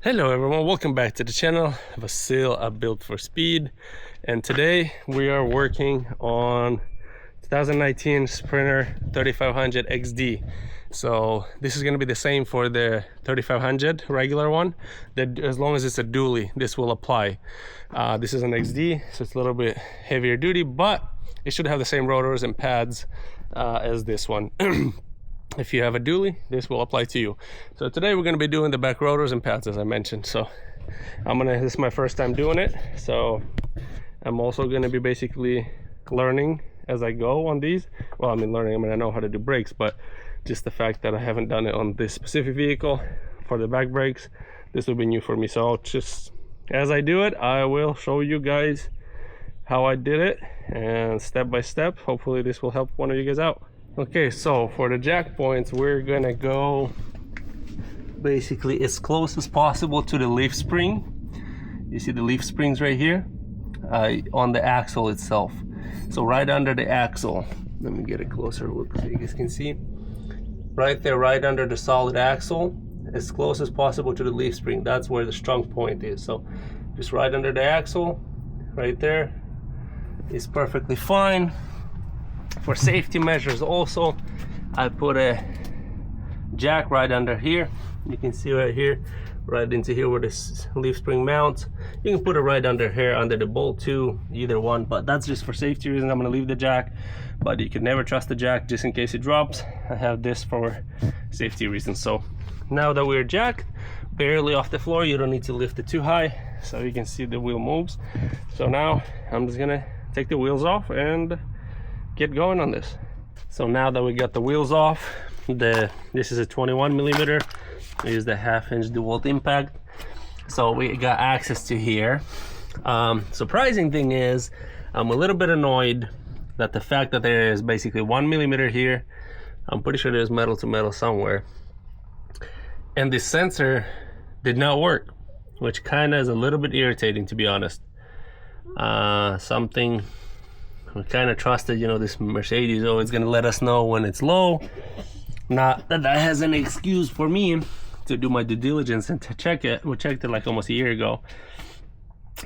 Hello everyone, welcome back to the channel. Vasil, a built for speed, and today we are working on 2019 Sprinter 3500 XD. So this is going to be the same for the 3500 regular one, that as long as it's a dually this will apply. This is an XD, so it's a little bit heavier duty, but it should have the same rotors and pads as this one. If you have a dually, this will apply to you. So today we're going to be doing the back rotors and pads, as I mentioned. So this is my first time doing it, so I'm also going to be basically learning as I go on these. Well, I mean I know how to do brakes, but just the fact that I haven't done it on this specific vehicle for the back brakes, this will be new for me. So just as I do it, I will show you guys how I did it, and step by step, hopefully this will help one of you guys out. Okay, so for the jack points, we're gonna go basically as close as possible to the leaf spring. You see the leaf springs right here on the axle itself. So right under the axle, let me get a closer look so you guys can see. Right there, right under the solid axle, as close as possible to the leaf spring. That's where the strong point is. So just right under the axle, right there, is perfectly fine. For safety measures also, I put a jack right under here. You can see right here, right into here where this leaf spring mounts. You can put it right under here, under the bolt too, either one, but that's just for safety reasons. I'm gonna leave the jack, but you can never trust the jack just in case it drops. I have this for safety reasons. So now that we're jacked, barely off the floor, you don't need to lift it too high, so you can see the wheel moves. So now I'm just gonna take the wheels off and get going on this. So now that we got the wheels off, this is a 21 millimeter. It is the 1/2-inch DeWalt impact, so we got access to here. Surprising thing is, I'm a little bit annoyed that the fact that there is basically 1 millimeter here, I'm pretty sure there's metal to metal somewhere, and this sensor did not work, which kind of is a little bit irritating, to be honest. Something we kind of trusted, this Mercedes always gonna let us know when it's low. Not that that has any excuse for me to do my due diligence and to check it. We checked it like almost a year ago.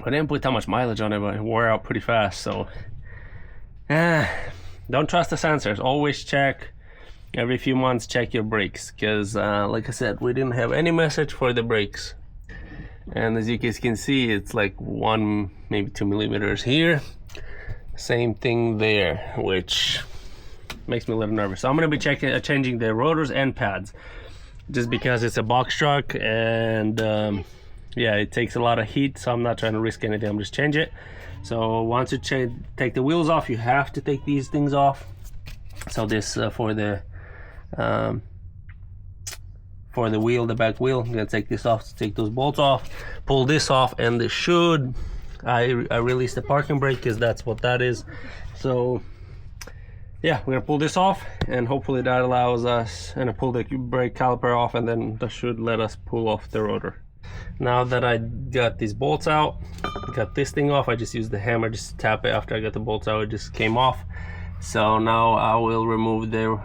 I didn't put that much mileage on it, but it wore out pretty fast. So don't trust the sensors. Always check every few months, check your brakes, because like I said, we didn't have any message for the brakes. And as you guys can see, it's like 1, maybe 2 millimeters here. Same thing there, which makes me a little nervous. So I'm going to be changing the rotors and pads, just because it's a box truck, and yeah, it takes a lot of heat, so I'm not trying to risk anything. I'm just change it. So once you take the wheels off, you have to take these things off. So this for the wheel, the back wheel, I'm gonna take this off to take those bolts off, pull this off, and this should, I released the parking brake because that's what that is. So yeah, we're gonna pull this off, and hopefully that allows us, and I pull the brake caliper off, and then that should let us pull off the rotor. Now that I got these bolts out, got this thing off, I just used the hammer just to tap it. After I got the bolts out, it just came off. So now I will remove the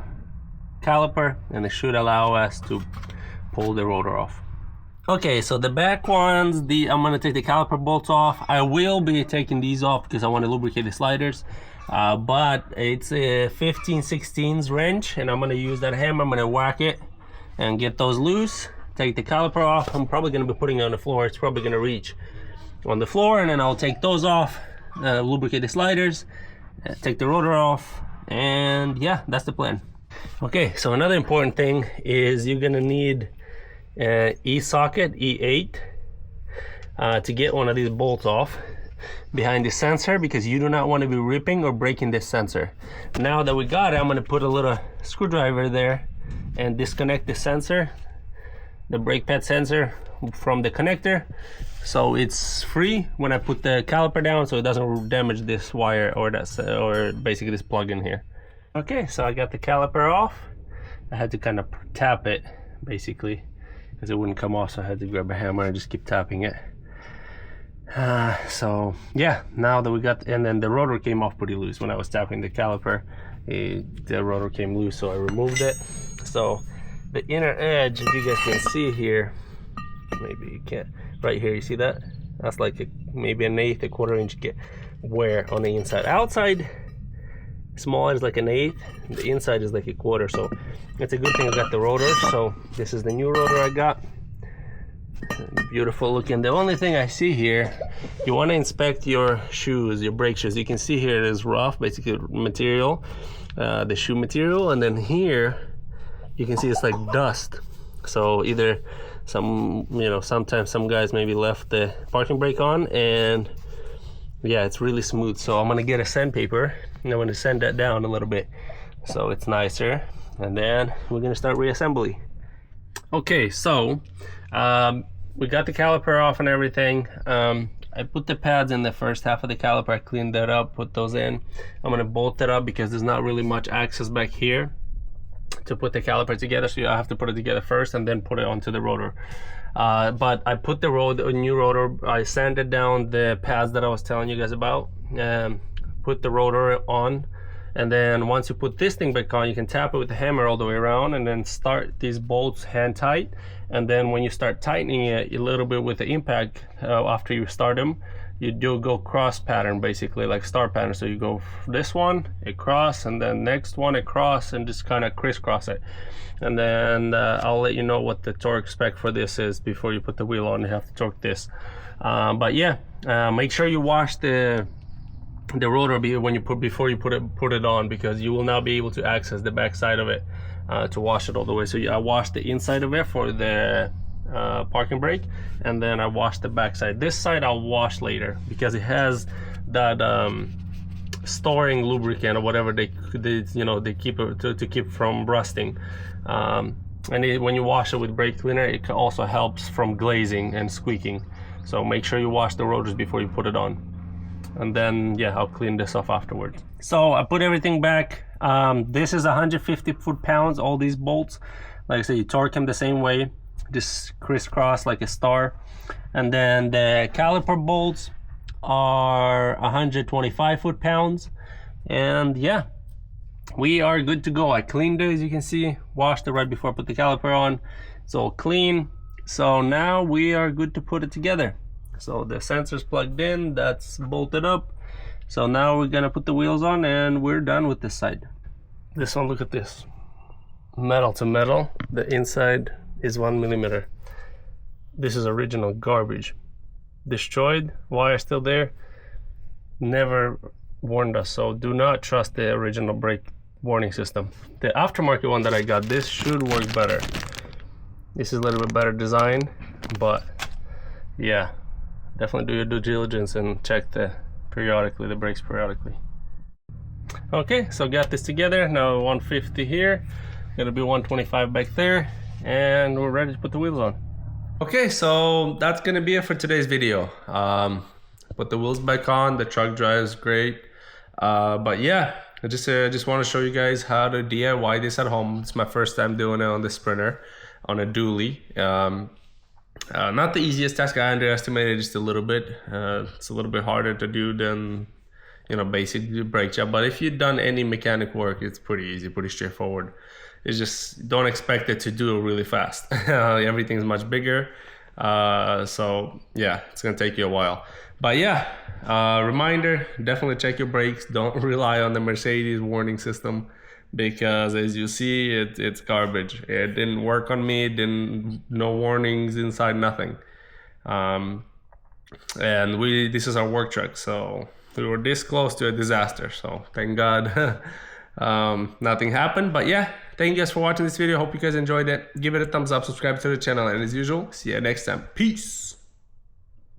caliper, and it should allow us to pull the rotor off. Okay, so the back ones, I'm gonna take the caliper bolts off. I will be taking these off because I want to lubricate the sliders, but it's a 15/16 wrench, and I'm gonna use that hammer. I'm gonna whack it and get those loose, take the caliper off. I'm probably gonna be putting it on the floor. It's probably gonna reach on the floor, and then I'll take those off, lubricate the sliders, take the rotor off, and yeah, that's the plan. Okay, so another important thing is you're gonna need E-socket, E8, to get one of these bolts off behind the sensor, because you do not want to be ripping or breaking this sensor. Now that we got it, I'm going to put a little screwdriver there and disconnect the sensor, the brake pad sensor, from the connector, so it's free when I put the caliper down, so it doesn't damage this wire or basically this plug in here. Okay, so I got the caliper off. I had to kind of tap it basically because it wouldn't come off, so I had to grab a hammer and just keep tapping it. So yeah, now that we got, and then the rotor came off pretty loose when I was tapping the caliper. The rotor came loose, so I removed it. So the inner edge, if you guys can see here, maybe you can't, right here, you see that? That's like maybe an eighth, a quarter inch wear on the inside. Outside small is like an eighth, the inside is like a quarter, so it's a good thing I got the rotor. So this is the new rotor I got. Beautiful looking. The only thing I see here, you want to inspect your shoes, your brake shoes. You can see here it is rough, basically material, the shoe material, and then here you can see it's like dust. So either sometimes some guys maybe left the parking brake on, and yeah, it's really smooth. So I'm gonna get a sandpaper and I'm gonna sand that down a little bit so it's nicer, and then we're gonna start reassembly. Okay, so we got the caliper off and everything. I put the pads in the first half of the caliper. I cleaned that up, put those in. I'm gonna bolt it up because there's not really much access back here to put the caliper together, so I have to put it together first and then put it onto the rotor. But I put the new rotor, I sanded down the pads that I was telling you guys about, put the rotor on, and then once you put this thing back on, you can tap it with the hammer all the way around and then start these bolts hand tight. And then when you start tightening it a little bit with the impact, after you start them, you do go cross pattern, basically like star pattern. So you go this one across, and then next one across, and just kind of crisscross it. And then I'll let you know what the torque spec for this is before you put the wheel on. You have to torque this, but yeah, make sure you wash the rotor before you put it on, because you will not be able to access the back side of it to wash it all the way. So I washed the inside of it for the parking brake, and then I washed the back side. This side I'll wash later because it has that storing lubricant or whatever they keep it to keep from rusting, and when you wash it with brake cleaner, it also helps from glazing and squeaking. So make sure you wash the rotors before you put it on, and then yeah, I'll clean this off afterwards. So I put everything back. This is 150 foot-pounds, all these bolts. Like I said, you torque them the same way, just crisscross like a star. And then the caliper bolts are 125 foot-pounds, and yeah, we are good to go. I cleaned it, as you can see, washed it right before I put the caliper on. It's all clean, so now we are good to put it together. So the sensor's plugged in, that's bolted up. So now we're gonna put the wheels on and we're done with this side. This one, look at this, metal to metal. The inside is 1 millimeter. This is original garbage. Destroyed, wire still there. Never warned us, so do not trust the original brake warning system. The aftermarket one that I got, this should work better. This is a little bit better design, but yeah, definitely do your due diligence and check the brakes periodically. Okay, so got this together. Now 150 here, gonna be 125 back there, and we're ready to put the wheels on. Okay, so that's gonna be it for today's video. Put the wheels back on, the truck drives great, but yeah, I just want to show you guys how to DIY this at home. It's my first time doing it on the Sprinter, on a dually. Not the easiest task. I underestimated just a little bit. It's a little bit harder to do than basic brake job, but if you've done any mechanic work, it's pretty easy, pretty straightforward. It's just don't expect it to do it really fast. Everything's much bigger, so yeah, it's gonna take you a while. But yeah, reminder, definitely check your brakes. Don't rely on the Mercedes warning system, because as you see, it's garbage. It didn't work on me. No warnings inside, nothing. And this is our work truck, so we were this close to a disaster. So thank God nothing happened. But yeah, thank you guys for watching this video. Hope you guys enjoyed it. Give it a thumbs up, subscribe to the channel, and as usual, see you next time. Peace.